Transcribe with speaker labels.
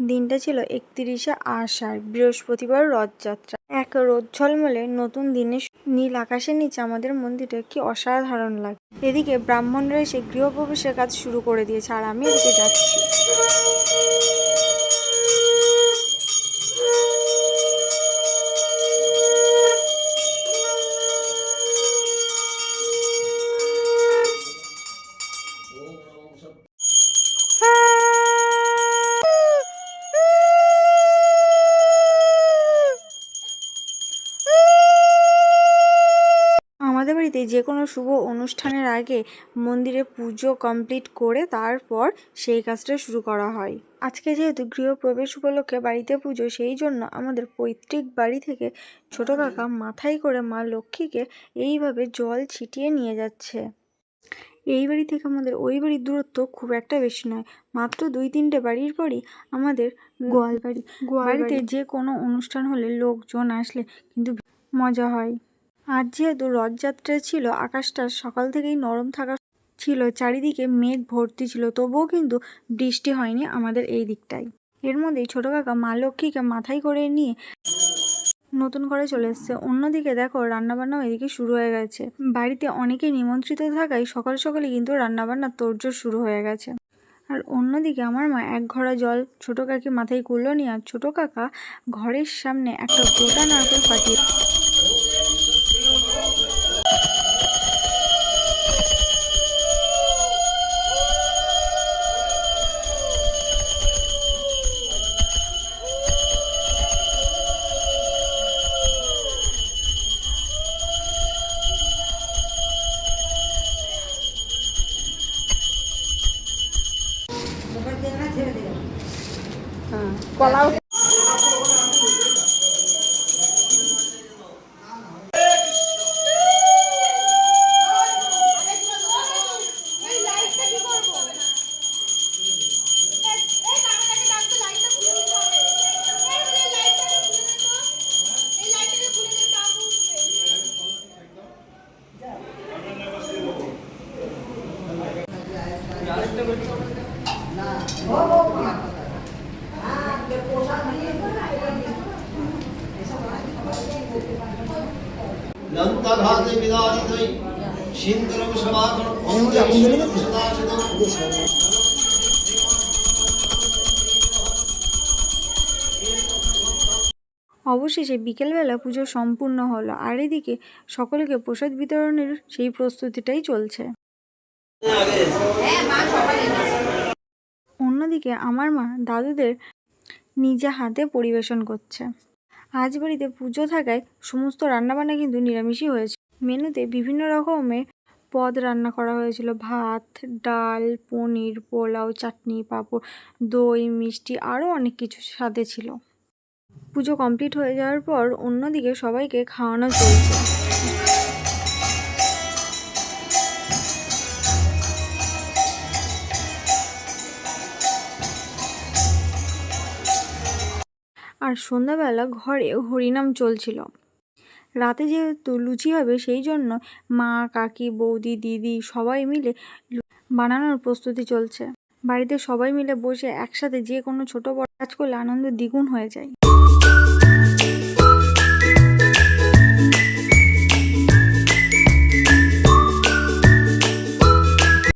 Speaker 1: দিনটা ছিল 31শে আষাঢ়, বৃহস্পতিবার, রথযাত্রা। এক রোদ ঝলমলে নতুন দিনে নীল আকাশের নিচে আমাদের মন্দিরটা কি অসাধারণ লাগে। এদিকে ব্রাহ্মণরা এসে গৃহপ্রবেশের কাজ শুরু করে দিয়েছে, আর আমি এদিকে যাচ্ছি। আমাদের বাড়িতে যে কোনো শুভ অনুষ্ঠানের আগে মন্দিরে পুজো কমপ্লিট করে তারপর সেই কাজটা শুরু করা হয়। আজকে যেহেতু গৃহপ্রবেশ উপলক্ষে বাড়িতে পুজো, সেই জন্য আমাদের পৈতৃক বাড়ি থেকে ছোট কাকা মাথায় করে মা লক্ষ্মীকে এইভাবে জল ছিটিয়ে নিয়ে যাচ্ছে। এই বাড়ি থেকে আমাদের ওই বাড়ির দূরত্ব খুব একটা বেশি নয়, মাত্র 2-3টে বাড়ির পরই আমাদের গোয়ালবাড়ি। গোয়ালবাড়িতে যে কোনো অনুষ্ঠান হলে লোকজন আসলে কিন্তু মজা হয়। আজ যেহেতু রথযাত্রা ছিল, আকাশটা সকাল থেকেই নরম থাকা ছিল, চারিদিকে মেঘ ভর্তি ছিল, তবুও কিন্তু বৃষ্টি হয়নি আমাদের এই দিকটায়। এর মধ্যেই ছোট কাকা মা লক্ষ্মীকে মাথায় করে নিয়ে নতুন ঘরে চলে এসছে। অন্যদিকে দেখো রান্নাবান্নাও এদিকে শুরু হয়ে গেছে। বাড়িতে অনেকে নিমন্ত্রিত থাকায় সকাল সকালে কিন্তু রান্নাবান্নার তোড়জোড় শুরু হয়ে গেছে। আর অন্যদিকে আমার মা এক ঘড়া জল ছোট কাকি মাথায় কুলো নিয়ে, আর ছোট কাকা ঘরের সামনে একটা গোটা নারকেল ফাটিয়ে কলাও
Speaker 2: লঙ্কাঘাতে বিদারিতৈ সিন্দুরং সমাগম সদাশিদং।
Speaker 1: অবশেষে বিকেলবেলা পুজো সম্পূর্ণ হলো, আর এদিকে সকলকে প্রসাদ বিতরণের সেই প্রস্তুতিটাই চলছে। অন্যদিকে আমার মা দাদুদের নিজে হাতে পরিবেশন করছে। আজ বাড়িতে পুজো থাকায় সমস্ত রান্নাবান্না কিন্তু নিরামিষই হয়েছে। মেনুতে বিভিন্ন রকমের পদ রান্না করা হয়েছিল, ভাত, ডাল, পনির, পোলাও, চাটনি, পাঁপড়, দই, মিষ্টি, আরও অনেক কিছু সাথে ছিল। পুজো কমপ্লিট হয়ে যাওয়ার পর অন্যদিকে সবাইকে খাওয়ানো চলছে। আর সন্ধ্যাবেলা ঘরে হরিনাম চলছিল। রাতে যেহেতু লুচি হবে, সেই জন্য মা, কাকি, বৌদি, দিদি সবাই মিলে বানানোর প্রস্তুতি চলছে। বাড়িতে সবাই মিলে বসে একসাথে যে কোনো ছোট বড় কাজ করলে আনন্দ দ্বিগুণ হয়ে যায়।